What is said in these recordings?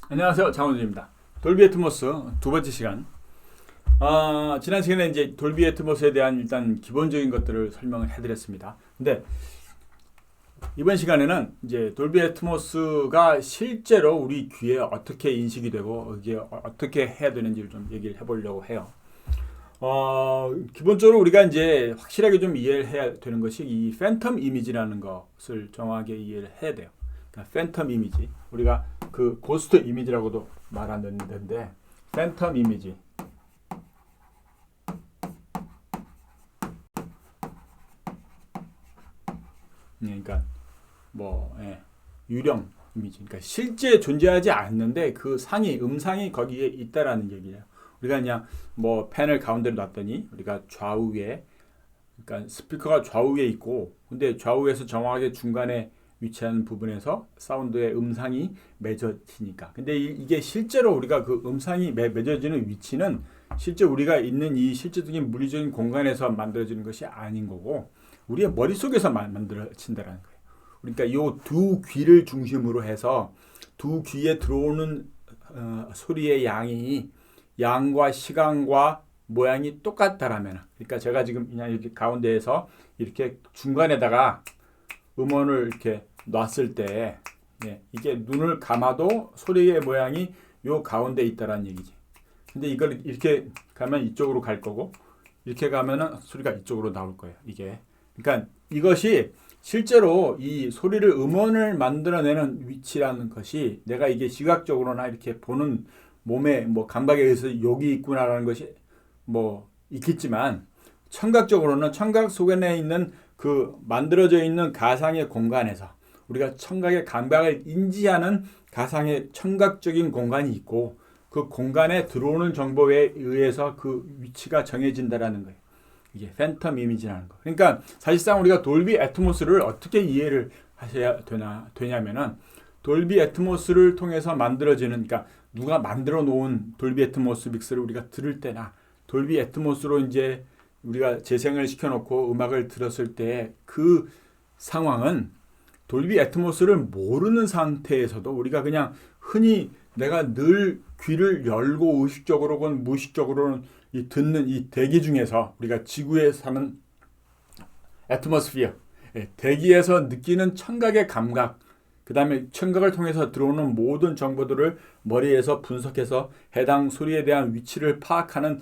안녕하세요, 장원준입니다. 돌비 애트모스 두 번째 시간. 지난 시간에 이제 돌비 애트모스에 대한 일단 기본적인 것들을 설명을 해드렸습니다. 근데 이번 시간에는 이제 돌비 애트모스가 실제로 우리 귀에 어떻게 인식이 되고 이게 어떻게 해야 되는지를 좀 얘기를 해보려고 해요. 기본적으로 우리가 이제 확실하게 좀 이해를 해야 되는 것이 이 팬텀 이미지라는 것을 정확하게 이해를 해야 돼요. 그러니까 팬텀 이미지, 우리가 그 고스트 이미지라고도 말하는데 팬텀 이미지. 그러니까 유령 이미지. 그러니까 실제 존재하지 않는데 그 음상이 거기에 있다라는 얘기예요. 우리가 그냥 펜을 가운데로 놨더니 우리가 좌우에, 그러니까 스피커가 좌우에 있고, 근데 좌우에서 정확하게 중간에 위치하는 부분에서 사운드의 음상이 맺어지니까. 근데 이게 실제로 우리가 그 음상이 맺어지는 위치는 실제 우리가 있는 이 실제적인 물리적인 공간에서 만들어지는 것이 아닌 거고, 우리의 머릿속에서 만들어진다는 거예요. 그러니까 이 두 귀를 중심으로 해서 두 귀에 들어오는 소리의 양과 시간과 모양이 똑같다라면, 그러니까 제가 지금 그냥 이렇게 가운데에서 이렇게 중간에다가 음원을 이렇게 놨을 때, 이게 눈을 감아도 소리의 모양이 요 가운데 있다라는 얘기지. 근데 이걸 이렇게 가면 이쪽으로 갈 거고, 이렇게 가면은 소리가 이쪽으로 나올 거예요. 이게. 그러니까 이것이 실제로 이 소리를, 음원을 만들어내는 위치라는 것이, 내가 이게 시각적으로나 이렇게 보는 몸의 감각에 의해서 여기 있구나라는 것이 있겠지만, 청각적으로는 청각 속에 있는 그 만들어져 있는 가상의 공간에서 우리가 청각의 감각을 인지하는 가상의 청각적인 공간이 있고, 그 공간에 들어오는 정보에 의해서 그 위치가 정해진다라는 거예요. 이게 팬텀 이미지라는 거. 그러니까 사실상 우리가 돌비 애트모스를 어떻게 이해를 하셔야 되냐면은, 돌비 애트모스를 통해서 만들어지는, 그러니까 누가 만들어 놓은 돌비 애트모스 믹스를 우리가 들을 때나, 돌비 애트모스로 이제 우리가 재생을 시켜놓고 음악을 들었을 때 그 상황은, 돌비 애트모스를 모르는 상태에서도 우리가 그냥 흔히 내가 늘 귀를 열고 의식적으로 혹은 무의식적으로는 듣는 이 대기 중에서, 우리가 지구에 사는 애트모스피어, 대기에서 느끼는 청각의 감각, 그 다음에 청각을 통해서 들어오는 모든 정보들을 머리에서 분석해서 해당 소리에 대한 위치를 파악하는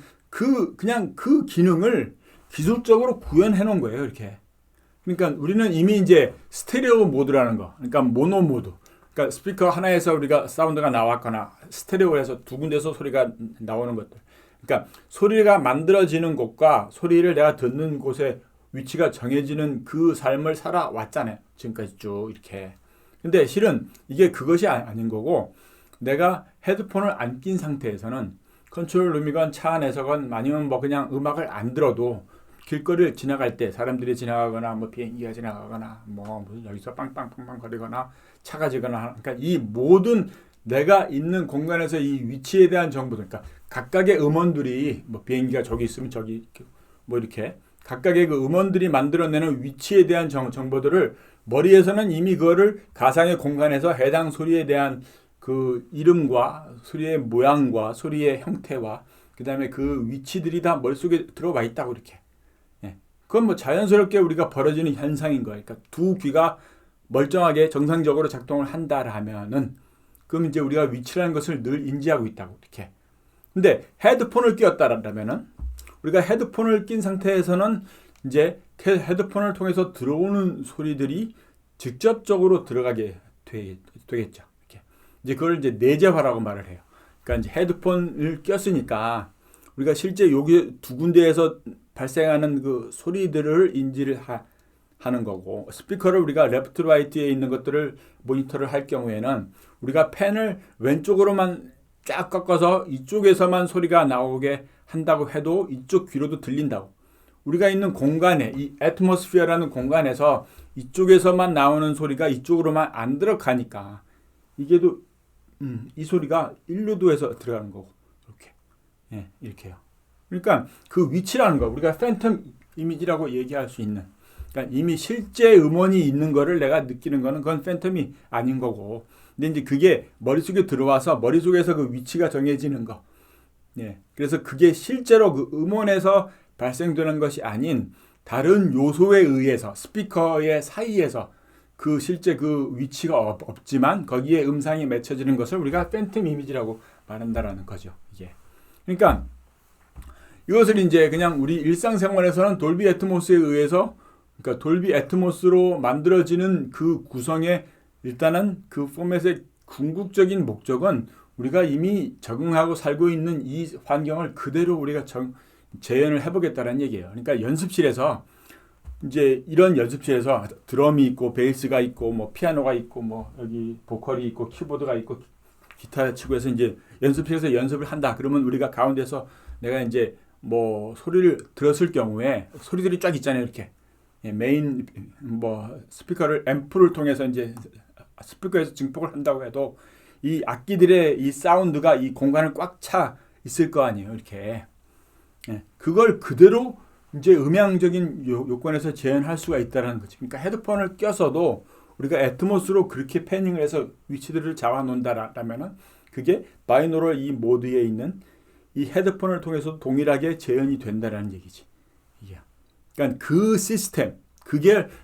그냥 그 기능을 기술적으로 구현해 놓은 거예요, 이렇게. 그러니까 우리는 이미 이제 스테레오 모드라는 거, 그러니까 모노 모드. 그러니까 스피커 하나에서 우리가 사운드가 나왔거나, 스테레오에서 두 군데서 소리가 나오는 것들. 그러니까 소리가 만들어지는 곳과 소리를 내가 듣는 곳의 위치가 정해지는 그 삶을 살아왔잖아요, 지금까지 쭉 이렇게. 근데 실은 이게 그것이 아닌 거고, 내가 헤드폰을 안 낀 상태에서는 컨트롤룸이건 차 안에서건 아니면 그냥 음악을 안 들어도 길거리를 지나갈 때, 사람들이 지나가거나 비행기가 지나가거나 무슨 여기서 빵빵빵빵 거리거나 차가 지거나, 그러니까 이 모든 내가 있는 공간에서 이 위치에 대한 정보들, 그러니까 각각의 음원들이 비행기가 저기 있으면 저기 이렇게 각각의 그 음원들이 만들어내는 위치에 대한 정보들을 머리에서는 이미 그거를 가상의 공간에서 해당 소리에 대한 그 이름과 소리의 모양과 소리의 형태와 그 다음에 그 위치들이 다 머릿속에 들어와 있다고, 이렇게. 그건 자연스럽게 우리가 벌어지는 현상인 거예요. 그러니까 두 귀가 멀쩡하게 정상적으로 작동을 한다라면은, 그럼 이제 우리가 위치라는 것을 늘 인지하고 있다고, 이렇게. 근데 헤드폰을 끼웠다라면은, 우리가 헤드폰을 낀 상태에서는 이제 헤드폰을 통해서 들어오는 소리들이 직접적으로 들어가게 되겠죠. 이렇게. 이제 그걸 이제 내재화라고 말을 해요. 그러니까 이제 헤드폰을 꼈으니까 우리가 실제 여기 두 군데에서 발생하는 그 소리들을 인지를 하는 거고, 스피커를 우리가 레프트 라이트에 있는 것들을 모니터를 할 경우에는 우리가 펜을 왼쪽으로만 쫙 꺾어서 이쪽에서만 소리가 나오게 한다고 해도 이쪽 귀로도 들린다고. 우리가 있는 공간에, 이 애트모스피어라는 공간에서 이쪽에서만 나오는 소리가 이쪽으로만 안 들어가니까 이게도 이 소리가 일루도에서 들어가는 거고, 이렇게. 이렇게요. 그러니까 그 위치라는 거, 우리가 팬텀 이미지라고 얘기할 수 있는 그러니까 이미 실제 음원이 있는 거를 내가 느끼는 거는 그건 팬텀이 아닌 거고. 근데 이제 그게 머릿속에 들어와서 머릿속에서 그 위치가 정해지는 거. 예. 그래서 그게 실제로 그 음원에서 발생되는 것이 아닌 다른 요소에 의해서 스피커의 사이에서 그 실제 그 위치가 없지만 거기에 음상이 맺혀지는 것을 우리가 팬텀 이미지라고 말한다라는 거죠. 이게. 그러니까 이것을 이제 그냥 우리 일상생활에서는 돌비 애트모스에 의해서 그러니까 돌비 애트모스로 만들어지는 그 구성의 일단은 그 포맷의 궁극적인 목적은 우리가 이미 적응하고 살고 있는 이 환경을 그대로 우리가 재현을 해보겠다는 얘기예요. 그러니까 연습실에서 이제 이런 연습실에서 드럼이 있고 베이스가 있고 뭐 피아노가 있고 뭐 여기 보컬이 있고 키보드가 있고 기타 치고 해서 이제 연습실에서 연습을 한다. 그러면 우리가 가운데서 내가 이제 뭐 소리를 들었을 경우에 소리들이 쫙 있잖아요. 이렇게 메인 뭐 스피커를 앰프를 통해서 이제 스피커에서 증폭을 한다고 해도 이 악기들의 이 사운드가 이 공간을 꽉 차 있을 거 아니에요. 이렇게 그걸 그대로 이제 음향적인 요건에서 재현할 수가 있다는 거죠. 그러니까 헤드폰을 껴서도 우리가 애트모스로 그렇게 패닝을 해서 위치들을 잡아 놓는다라면은 그게 바이노럴 이 모드에 있는 이 헤드폰을 통해서 동일하게 재현이 된다라는 얘기지. 이게. 그러니까 그 시스템,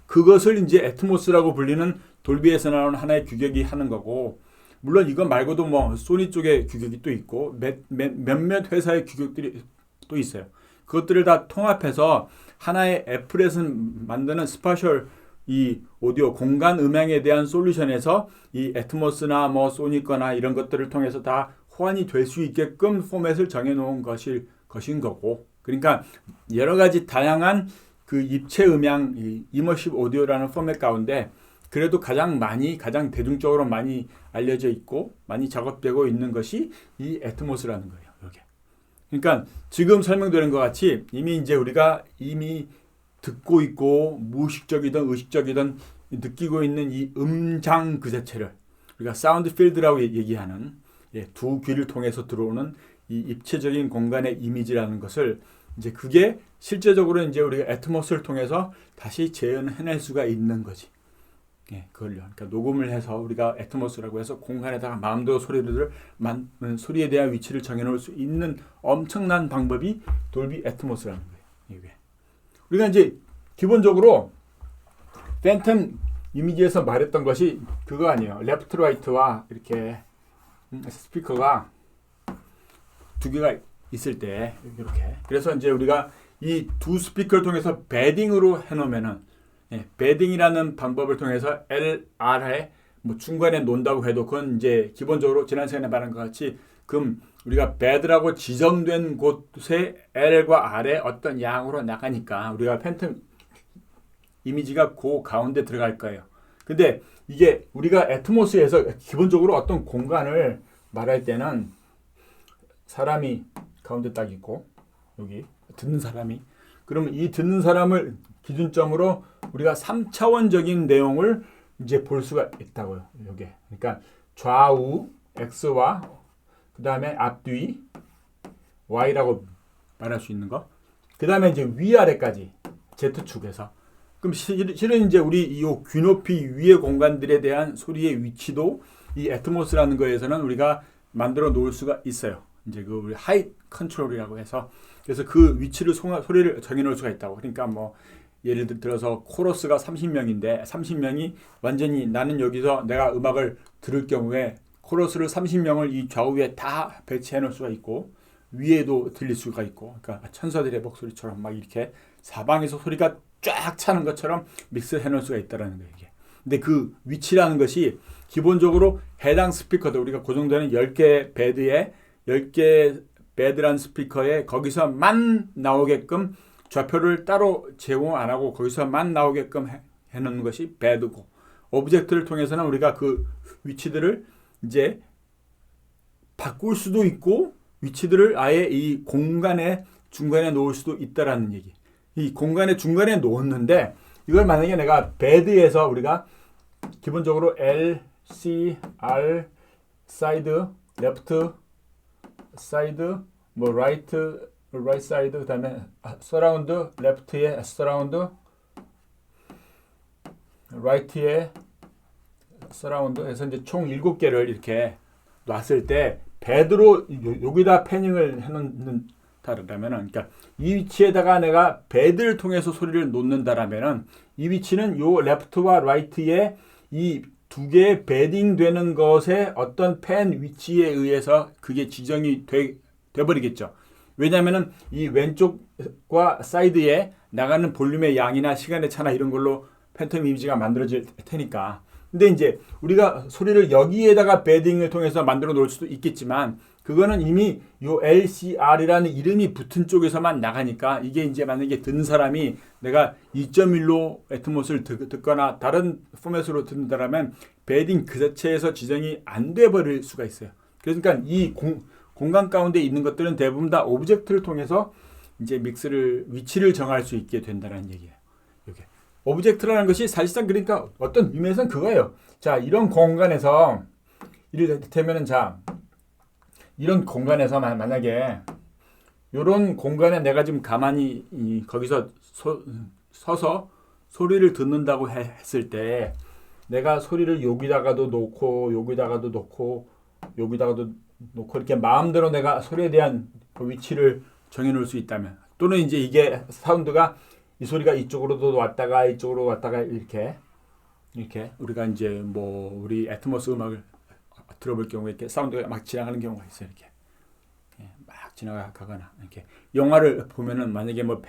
그것을 이제 애트모스라고 불리는 돌비에서 나오는 하나의 규격이 하는 거고, 물론 이거 말고도 뭐 소니 쪽의 규격이 또 있고 몇몇 회사의 규격들이 또 있어요. 그것들을 다 통합해서 하나의 애플에서 만드는 스파셜 이 오디오 공간 음향에 대한 솔루션에서 이 애트모스나 뭐 소니 거나 이런 것들을 통해서 다 호환이 될 수 있게끔 포맷을 정해놓은 것인 거고. 그러니까 여러 가지 다양한 그 입체 음향 이머시브 오디오라는 포맷 가운데 그래도 가장 대중적으로 많이 알려져 있고 많이 작업되고 있는 것이 이 애트모스라는 거예요. 이게. 그러니까 지금 설명드린 것 같이 이미 이제 우리가 이미 듣고 있고 무의식적이든 의식적이든 느끼고 있는 이 음장 그 자체를 우리가 사운드 필드라고 얘기하는 두 귀를 통해서 들어오는 이 입체적인 공간의 이미지라는 것을 이제 그게 실제적으로 이제 우리가 애트모스를 통해서 다시 재현해낼 수가 있는 거지. 그걸요. 그러니까 녹음을 해서 우리가 애트모스라고 해서 공간에다가 마음대로 소리에 대한 위치를 정해놓을 수 있는 엄청난 방법이 돌비 애트모스라는 거예요. 이게. 우리가 이제 기본적으로 팬텀 이미지에서 말했던 것이 그거 아니에요. 레프트 라이트와 이렇게 스피커가 두 개가 있을 때 이렇게. 그래서 이제 우리가 이 두 스피커를 통해서 배딩으로 해놓으면은 배딩이라는 방법을 통해서 L, R에 뭐 중간에 놓는다고 해도 그건 이제 기본적으로 지난 시간에 말한 것 같이 그럼 우리가 배드라고 지정된 곳에 L과 R의 어떤 양으로 나가니까 우리가 팬텀 이미지가 그 가운데 들어갈 거예요. 근데 이게 우리가 애트모스에서 기본적으로 어떤 공간을 말할 때는 사람이 가운데 딱 있고 여기 듣는 사람이 그러면 이 듣는 사람을 기준점으로 우리가 3차원적인 내용을 이제 볼 수가 있다고요. 요게. 그러니까 좌우 X와 그 다음에 앞뒤 Y라고 말할 수 있는 거. 그 다음에 이제 위아래까지 Z축에서. 그럼 실은 이제 우리 이 귀높이 위의 공간들에 대한 소리의 위치도 이 애트모스라는 거에서는 우리가 만들어 놓을 수가 있어요. 이제 그 우리 하이 컨트롤이라고 해서 그래서 그 위치를 소리를 정해 놓을 수가 있다고. 그러니까 뭐 예를 들어서 코러스가 30명인데 30명이 완전히 나는 여기서 내가 음악을 들을 경우에 코러스를 30명을 이 좌우에 다 배치해 놓을 수가 있고 위에도 들릴 수가 있고 그러니까 천사들의 목소리처럼 막 이렇게 사방에서 소리가 쫙 차는 것처럼 믹스해 놓을 수가 있다는 거예요. 이게. 근데 그 위치라는 것이 기본적으로 해당 스피커들 우리가 고정되는 10개 배드에 10개 배드란 스피커에 거기서만 나오게끔 좌표를 따로 제공 안 하고 거기서만 나오게끔 해놓는 것이 배드고 오브젝트를 통해서는 우리가 그 위치들을 이제 바꿀 수도 있고 위치들을 아예 이 공간의 중간에 놓을 수도 있다라는 얘기. 이 공간의 중간에 놓았는데 이걸 만약에 내가 배드에서 우리가 기본적으로 L, C, R, 사이드, 레프트, 사이드, 뭐 라이트 사이드 그다음에 서라운드 레프트에 서라운드 right에 서라운드에서 이제 총 7개를 이렇게 놨을 때 베드로 여기다 패닝을 해놓는다라면은, 그러니까 이 위치에다가 내가 베드를 통해서 소리를 놓는다라면은 이 위치는 요 레프트와 라이트에 이 두 개의 베딩 되는 것에 어떤 펜 위치에 의해서 그게 지정이 돼버리겠죠. 왜냐면은 이 왼쪽과 사이드에 나가는 볼륨의 양이나 시간의 차나 이런 걸로 팬텀 이미지가 만들어질 테니까. 근데 이제 우리가 소리를 여기에다가 베딩을 통해서 만들어 놓을 수도 있겠지만 그거는 이미 요 LCR이라는 이름이 붙은 쪽에서만 나가니까 이게 이제 만약에 듣는 사람이 내가 2.1로 애트모스를 듣거나 다른 포맷으로 듣는다라면 베딩 그 자체에서 지정이 안 돼 버릴 수가 있어요. 그러니까 이 공간 가운데 있는 것들은 대부분 다 오브젝트를 통해서 이제 믹스를 위치를 정할 수 있게 된다는 얘기예요. 이게 오브젝트라는 것이 사실상 그러니까 어떤 의미에서는 그거예요. 자, 이런 공간에서 이를테면은 자, 이런 공간에서 만약에 이런 공간에 내가 지금 가만히 거기서 서서 소리를 듣는다고 했을 때 내가 소리를 여기다가도 놓고 여기다가도 놓고 여기다가도 놓고 이렇게 마음대로 내가 소리에 대한 그 위치를 정해놓을 수 있다면, 또는 이제 이게 사운드가 이 소리가 이쪽으로도 왔다가 이쪽으로 왔다가 이렇게 우리가 이제 뭐 우리 애트모스 음악을 들어볼 경우에 이렇게 사운드가 막 지나가는 경우가 있어요. 이렇게 막 지나가거나, 이렇게 영화를 보면은 만약에 뭐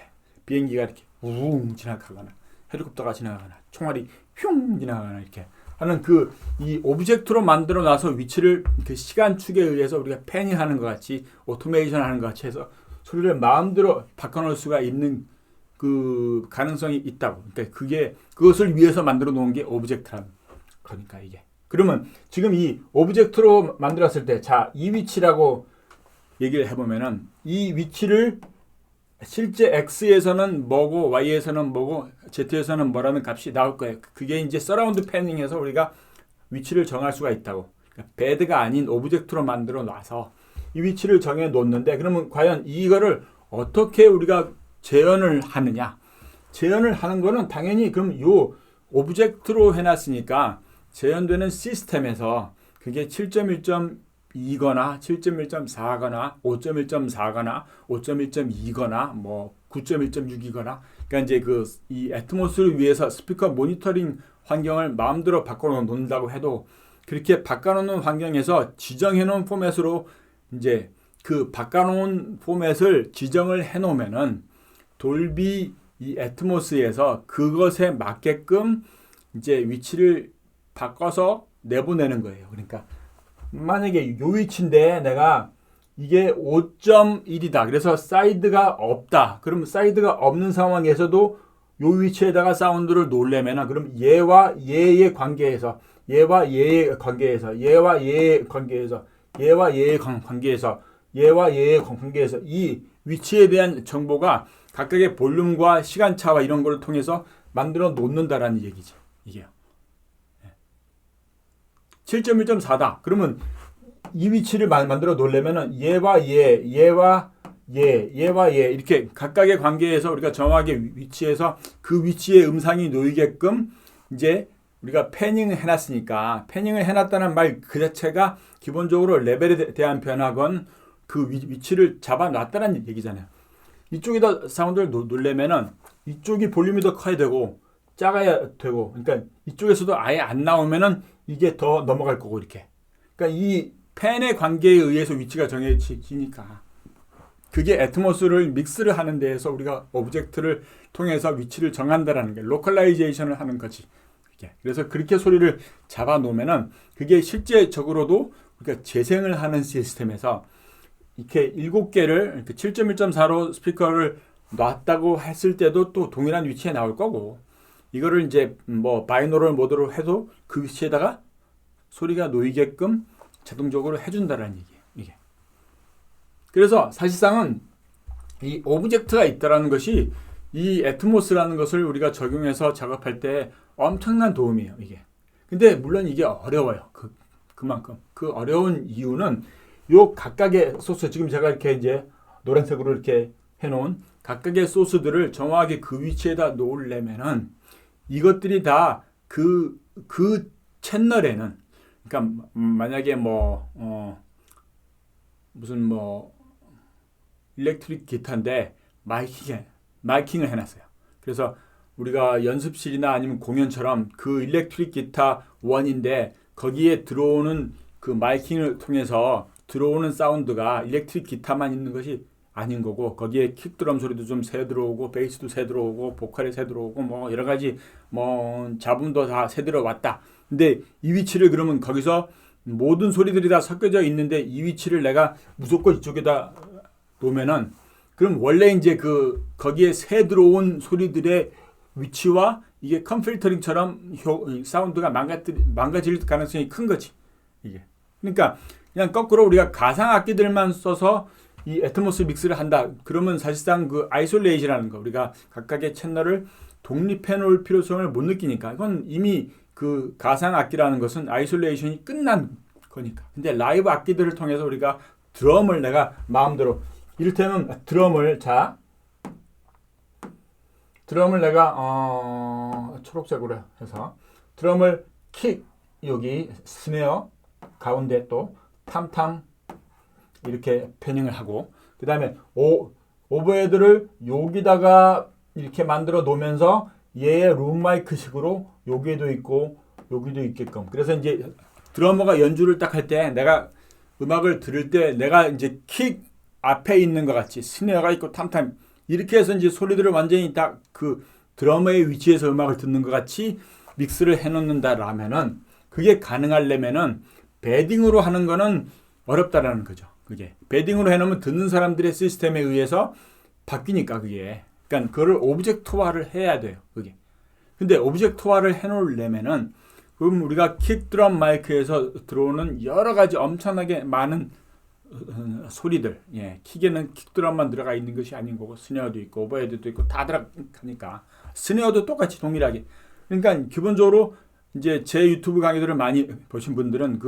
비행기가 이렇게 우웅 지나가거나 헬리콥터가 지나가거나 총알이 흉 지나가거나 이렇게 하는 그 이 오브젝트로 만들어 놔서 위치를 그 시간축에 의해서 우리가 패닝하는 것 같이 오토메이션 하는 것 같이 해서 소리를 마음대로 바꿔놓을 수가 있는 그 가능성이 있다고. 그러니까 그것을 위해서 만들어 놓은 게 오브젝트라는 거니까 이게. 그러면 지금 이 오브젝트로 만들었을 때, 자, 이 위치라고 얘기를 해보면은 이 위치를 실제 X에서는 뭐고 Y에서는 뭐고 Z에서는 뭐라는 값이 나올 거예요. 그게 이제 서라운드 패닝에서 우리가 위치를 정할 수가 있다고. 그러니까 배드가 아닌 오브젝트로 만들어 놔서 이 위치를 정해 놓는데, 그러면 과연 이거를 어떻게 우리가 재현을 하느냐? 재현을 하는 거는 당연히 그럼 요 오브젝트로 해놨으니까 재현되는 시스템에서 그게 7.1.2거나 7.1.4거나 5.1.4거나 5.1.2거나 뭐 9.1.6이거나, 그러니까 이제 이 애트모스를 위해서 스피커 모니터링 환경을 마음대로 바꿔 놓는다고 해도 그렇게 바꿔놓는 환경에서 지정해놓은 포맷으로 이제 그 바꿔놓은 포맷을 지정을 해놓으면은 돌비 이 애트모스에서 그것에 맞게끔 이제 위치를 바꿔서 내보내는 거예요. 그러니까 만약에 요 위치인데 내가 이게 5.1이다. 그래서 사이드가 없다. 그럼 사이드가 없는 상황에서도 요 위치에다가 사운드를 놓으려면 그럼 얘와 얘의 관계에서 얘와 얘의 관계에서 얘와 얘의 관계에서 얘와 얘의 관계에서 얘와 얘의 관계에서 이 위치에 대한 정보가 각각의 볼륨과 시간차와 이런 걸 통해서 만들어 놓는다라는 얘기죠. 이게요. 7.1.4다. 그러면 이 위치를 만들어 놓으려면 얘와 얘, 얘와 얘, 얘와 얘 이렇게 각각의 관계에서 우리가 정확하게 위치해서 그 위치에 음상이 놓이게끔 이제 우리가 패닝을 해놨으니까, 패닝을 해놨다는 말 그 자체가 기본적으로 레벨에 대한 변화건 그 위치를 잡아놨다는 얘기잖아요. 이쪽에다 사운드를 놓으려면은 이쪽이 볼륨이 더 커야 되고 작아야 되고, 그러니까 이쪽에서도 아예 안 나오면은 이게 더 넘어갈 거고 이렇게. 그러니까 이 팬의 관계에 의해서 위치가 정해지니까 그게 애트모스를 믹스를 하는 데에서 우리가 오브젝트를 통해서 위치를 정한다라는 게 로컬라이제이션을 하는 거지. 그래서 그렇게 소리를 잡아 놓으면은 그게 실제적으로도 우리가 재생을 하는 시스템에서 이렇게 7개를 7.1.4로 스피커를 놨다고 했을 때도 또 동일한 위치에 나올 거고, 이거를 이제 뭐 바이노럴 모드로 해도 그 위치에다가 소리가 놓이게끔 자동적으로 해준다라는 얘기예요. 이게. 그래서 사실상은 이 오브젝트가 있다라는 것이 이 애트모스라는 것을 우리가 적용해서 작업할 때 엄청난 도움이에요. 이게. 근데 물론 이게 어려워요. 그만큼. 그 어려운 이유는 요 각각의 소스, 지금 제가 이렇게 이제 노란색으로 이렇게 해놓은 각각의 소스들을 정확하게 그 위치에다 놓으려면은 이것들이 다 그 채널에는 그러니까 만약에 무슨 일렉트릭 기타인데 마이킹을 해놨어요. 그래서 우리가 연습실이나 아니면 공연처럼 그 일렉트릭 기타 원인데 거기에 들어오는 그 마이킹을 통해서 들어오는 사운드가 일렉트릭 기타만 있는 것이 아닌 거고 거기에 킥드럼 소리도 좀 새 들어오고 베이스도 새 들어오고 보컬이 새 들어오고 여러 가지 잡음도 다 새 들어왔다. 근데 이 위치를 그러면 거기서 모든 소리들이 다 섞여져 있는데 이 위치를 내가 무조건 이쪽에다 놓으면은 그럼 원래 이제 거기에 새 들어온 소리들의 위치와 이게 컴필터링처럼 사운드가 망가질 가능성이 큰 거지. 이게. 그러니까 그냥 거꾸로 우리가 가상 악기들만 써서 이 애트모스 믹스를 한다. 그러면 사실상 그 아이솔레이션이라는 거 우리가 각각의 채널을 독립해 놓을 필요성을 못 느끼니까 이건 이미 그 가상 악기라는 것은 아이솔레이션이 끝난 거니까. 근데 라이브 악기들을 통해서 우리가 드럼을 내가 마음대로 이를테면 드럼을 내가 초록색으로 해서 드럼을 킥 여기 스네어 가운데 또 탐탐 이렇게 패닝을 하고 그 다음에 오버헤드를 여기다가 이렇게 만들어 놓으면서 얘의 룸마이크식으로 여기에도 있고 여기도 있게끔 그래서 이제 드러머가 연주를 딱 할 때 내가 음악을 들을 때 내가 이제 킥 앞에 있는 것 같이 스네어가 있고 탐탐 이렇게 해서 이제 소리들을 완전히 딱 그 드러머의 위치에서 음악을 듣는 것 같이 믹스를 해놓는다라면은 그게 가능하려면은 배딩으로 하는 거는 어렵다라는 거죠. 그게 배딩으로 해놓으면 듣는 사람들의 시스템에 의해서 바뀌니까 그게 그러니까 그거를 오브젝트화를 해야 돼요. 그게 근데 오브젝트화를 해놓으려면은 그럼 우리가 킥 드럼 마이크에서 들어오는 여러 가지 엄청나게 많은 소리들, 킥에는 킥 드럼만 들어가 있는 것이 아닌 거고 스네어도 있고 오버헤드도 있고 다 들어가니까 스네어도 똑같이 동일하게. 그러니까 기본적으로 이제 제 유튜브 강의들을 많이 보신 분들은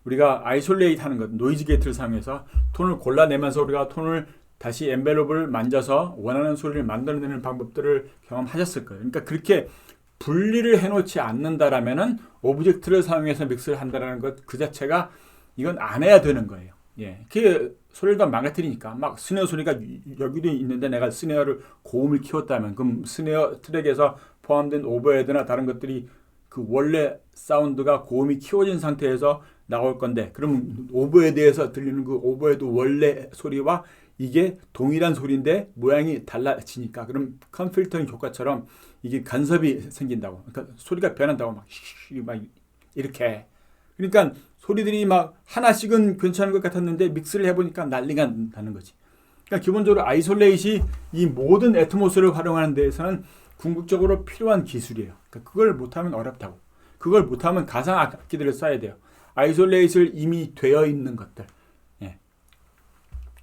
우리가 아이솔레이트 하는 것, 노이즈 게이트를 사용해서 톤을 골라내면서 우리가 톤을 다시 엔벨롭을 만져서 원하는 소리를 만들어내는 방법들을 경험하셨을 거예요. 그러니까 그렇게 분리를 해놓지 않는다라면은 오브젝트를 사용해서 믹스를 한다라는 것 그 자체가 이건 안 해야 되는 거예요. 그게 소리를 더 망가뜨리니까 막 스네어 소리가 여기도 있는데 내가 스네어를 고음을 키웠다면 그럼 스네어 트랙에서 포함된 오버헤드나 다른 것들이 그 원래 사운드가 고음이 키워진 상태에서 나올 건데 그럼 오버헤드에서 들리는 그 오버헤드 원래 소리와 이게 동일한 소리인데 모양이 달라지니까 그럼 컴필터링 효과처럼 이게 간섭이 생긴다고. 그러니까 소리가 변한다고 막 이렇게. 그러니까 소리들이 막 하나씩은 괜찮은 것 같았는데 믹스를 해보니까 난리가 나는 거지. 그러니까 기본적으로 아이솔레이트이 이 모든 애트모스를 활용하는 데에서는 궁극적으로 필요한 기술이에요. 그러니까 그걸 못하면 어렵다고. 그걸 못하면 가상 악기들을 써야 돼요. 아이솔레이트를 이미 되어 있는 것들.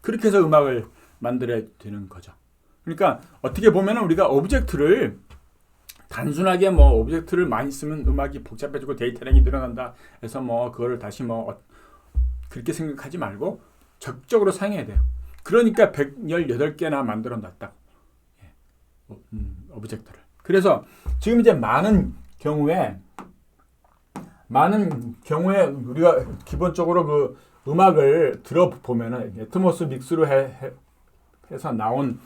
그렇게 해서 음악을 만들어야 되는 거죠. 그러니까 어떻게 보면 우리가 오브젝트를 단순하게 오브젝트를 많이 쓰면 음악이 복잡해지고 데이터량이 늘어난다 해서 그거를 다시 그렇게 생각하지 말고 적극적으로 사용해야 돼요. 그러니까 118개나 만들어 놨다고. 오브젝트를. 그래서 지금 이제 많은 경우에 우리가 기본적으로 음악을 들어보면은 애트모스 믹스로 해서 나온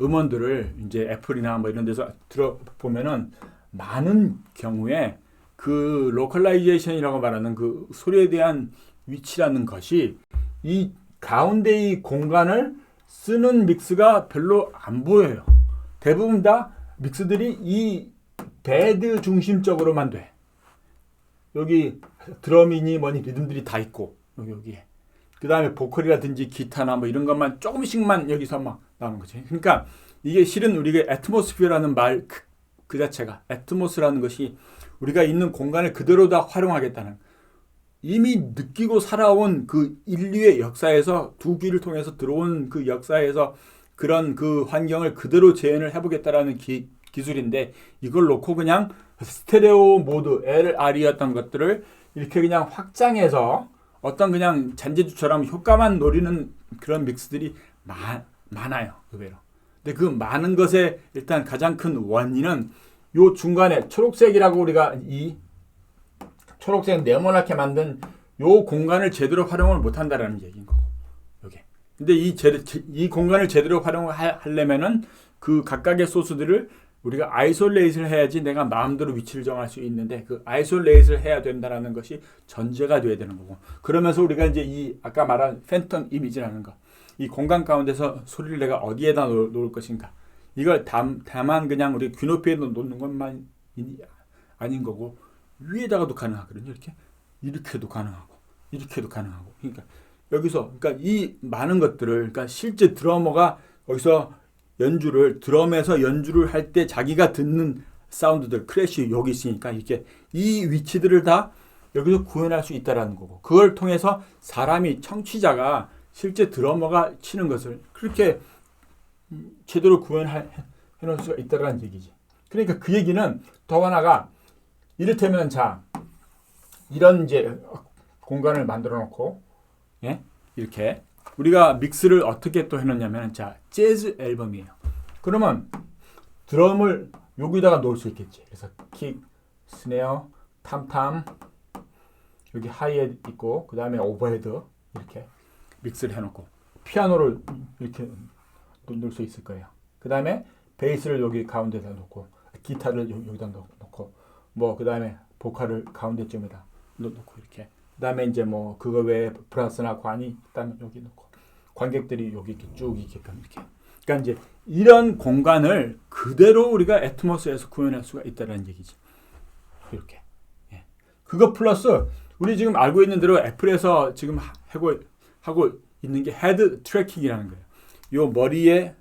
음원들을 이제 애플이나 이런 데서 들어보면은 많은 경우에 그 로컬라이제이션이라고 말하는 그 소리에 대한 위치라는 것이 이 가운데의 공간을 쓰는 믹스가 별로 안 보여요. 대부분 다 믹스들이 이 베드 중심적으로만 돼. 여기 드럼이니 뭐니 리듬들이 다 있고 여기에. 그 다음에 보컬이라든지 기타나 이런 것만 조금씩만 여기서 막 나오는 거지. 그러니까 이게 실은 우리가 애트모스피어라는 말 그 자체가 애트모스라는 것이 우리가 있는 공간을 그대로 다 활용하겠다는 이미 느끼고 살아온 그 인류의 역사에서 두 귀를 통해서 들어온 그 역사에서 그런 그 환경을 그대로 재현을 해보겠다라는 기술인데 이걸 놓고 그냥 스테레오 모드 LR이었던 것들을 이렇게 그냥 확장해서 어떤 그냥 잔재주처럼 효과만 노리는 그런 믹스들이 많아요. 의외로. 근데 그 많은 것의 일단 가장 큰 원인은 요 중간에 초록색이라고 우리가 이 초록색 네모나게 만든 요 공간을 제대로 활용을 못 한다라는 얘기인 거고. 요게. 근데 이 공간을 제대로 활용을 하려면은 그 각각의 소스들을 우리가 아이솔레이트를 해야지 내가 마음대로 위치를 정할 수 있는데 그 아이솔레이트를 해야 된다라는 것이 전제가 돼야 되는 거고. 그러면서 우리가 이제 이 아까 말한 팬텀 이미지라는 거. 이 공간 가운데서 소리를 내가 어디에다 놓을 것인가. 이걸 다만 그냥 우리 귀높이에 놓는 것만 아닌 거고 위에다가도 가능하거든요. 이렇게도 가능하고 이렇게도 가능하고. 그러니까 여기서 그러니까 이 많은 것들을 그러니까 실제 드러머가 여기서 드럼에서 연주를 할 때 자기가 듣는 사운드들 크래쉬 여기 있으니까 이렇게 이 위치들을 다 여기서 구현할 수 있다라는 거고 그걸 통해서 사람이 청취자가 실제 드러머가 치는 것을 그렇게 제대로 구현해 놓을 수가 있다라는 얘기지. 그러니까 그 얘기는 더 하나가 이를테면 자 이런 이제 공간을 만들어 놓고 예? 이렇게 우리가 믹스를 어떻게 또 해놓냐면 자 재즈 앨범이에요. 그러면 드럼을 여기다가 놓을 수 있겠지. 그래서 킥, 스네어, 탐탐 여기 하이헤드 있고 그 다음에 오버헤드 이렇게 믹스를 해놓고 피아노를 이렇게 놓을 수 있을 거예요. 그 다음에 베이스를 여기 가운데다 놓고 기타를 여기다 놓고 뭐 그 다음에 보컬을 가운데쯤에다 놓고 이렇게 그 다음에 이제 뭐 그거 외에 브라스나 관이 그다음에 여기 놓고 관객들이 여기 이렇게 쭉 있게끔 이렇게 그러니까 이제 이런 공간을 그대로 우리가 애트모스에서 구현할 수가 있다는 얘기지. 이렇게 예. 그거 플러스 우리 지금 알고 있는 대로 애플에서 지금 하고 있는 게 헤드 트래킹이라는 거예요. 요 머리에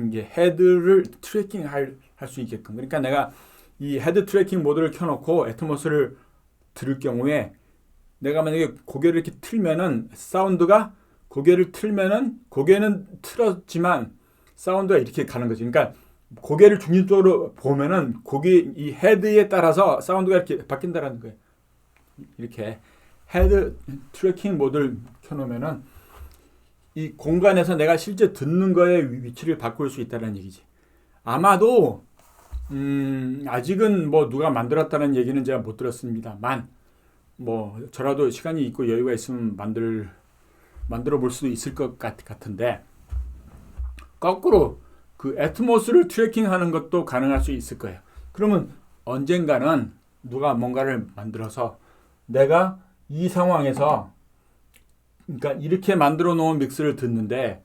이제 헤드를 트래킹 할 수 있게끔. 그러니까 내가 이 헤드 트래킹 모드를 켜놓고 애트모스를 들을 경우에 내가 만약에 고개를 이렇게 틀면은 사운드가 고개를 틀면은 고개는 틀었지만 사운드가 이렇게 가는 거지. 그러니까 고개를 중립적으로 보면은 이 헤드에 따라서 사운드가 이렇게 바뀐다라는 거예요. 이렇게 헤드 트래킹 모드를 켜놓으면은 이 공간에서 내가 실제 듣는 거에 위치를 바꿀 수 있다는 얘기지. 아마도 아직은 뭐 누가 만들었다는 얘기는 제가 못 들었습니다만 뭐 저라도 시간이 있고 여유가 있으면 만들어 볼 수도 있을 것 같은데 거꾸로 그 애트모스를 트래킹하는 것도 가능할 수 있을 거예요. 그러면 언젠가는 누가 뭔가를 만들어서 내가 이 상황에서 그러니까 이렇게 만들어 놓은 믹스를 듣는데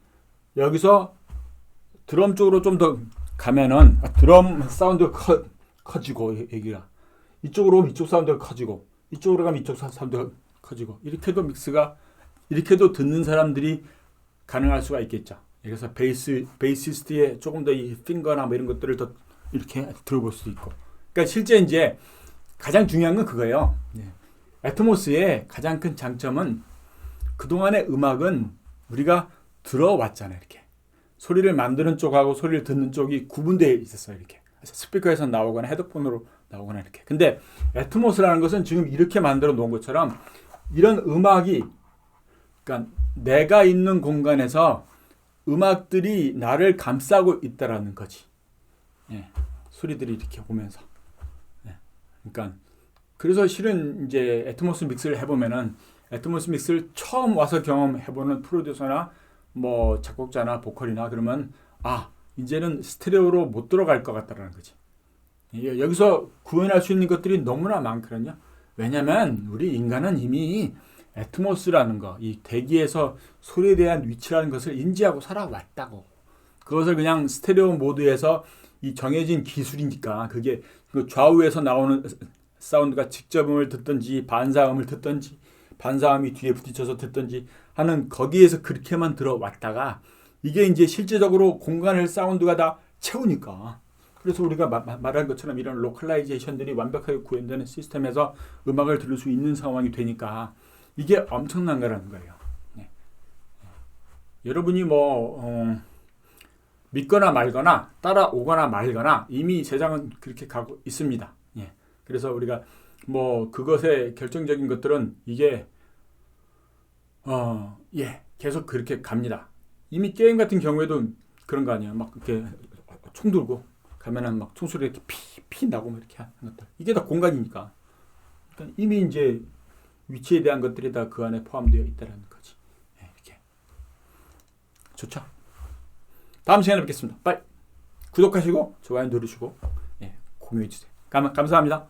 여기서 드럼 쪽으로 좀 더 가면은 드럼 사운드가 커지고 얘기가 이쪽으로 오면 이쪽 사운드가 커지고 이쪽으로 가면 이쪽 사운드가 커지고 이렇게도 믹스가 이렇게도 듣는 사람들이 가능할 수가 있겠죠. 그래서 베이시스트의 조금 더 이 핑거나 뭐 이런 것들을 더 이렇게 들어볼 수도 있고. 그러니까 실제 이제 가장 중요한 건 그거예요. 애트모스의 가장 큰 장점은 그동안의 음악은 우리가 들어왔잖아요. 이렇게 소리를 만드는 쪽하고 소리를 듣는 쪽이 구분되어 있었어요. 이렇게 스피커에서 나오거나 헤드폰으로 나오거나 이렇게. 근데 애트모스라는 것은 지금 이렇게 만들어 놓은 것처럼 이런 음악이 그러니까 내가 있는 공간에서 음악들이 나를 감싸고 있다라는 거지. 예, 소리들이 이렇게 오면서. 예, 그러니까 그래서 실은 이제 애트모스 믹스를 해보면은 애트모스 믹스를 처음 와서 경험해보는 프로듀서나 뭐 작곡자나 보컬이나 그러면 이제는 스테레오로 못 들어갈 것 같다라는 거지. 여기서 구현할 수 있는 것들이 너무나 많거든요. 왜냐면 우리 인간은 이미 애트모스라는 거, 이 대기에서 소리에 대한 위치라는 것을 인지하고 살아왔다고. 그것을 그냥 스테레오 모드에서 이 정해진 기술이니까 그게 그 좌우에서 나오는 사운드가 직접음을 듣든지 반사음을 듣든지 반사음이 뒤에 부딪혀서 듣든지 하는 거기에서 그렇게만 들어왔다가 이게 이제 실제적으로 공간을 사운드가 다 채우니까 그래서 우리가 말한 것처럼 이런 로컬라이제이션들이 완벽하게 구현되는 시스템에서 음악을 들을 수 있는 상황이 되니까 이게 엄청난 거라는 거예요. 네. 여러분이 믿거나 말거나 따라오거나 말거나 이미 세상은 그렇게 가고 있습니다. 예. 그래서 우리가 그것의 결정적인 것들은 이게 계속 그렇게 갑니다. 이미 게임 같은 경우에도 그런 거 아니에요. 막 이렇게 총 들고 가면은 막 총소리 이렇게 피 나고 막 이렇게 하는 것들. 이게 다 공간이니까. 그러니까 이미 이제 위치에 대한 것들이 다 그 안에 포함되어 있다라는 거지. 네, 이렇게. 좋죠. 다음 시간에 뵙겠습니다. 빠이. 구독하시고 좋아요 누르시고 예, 공유해 주세요. 감사합니다.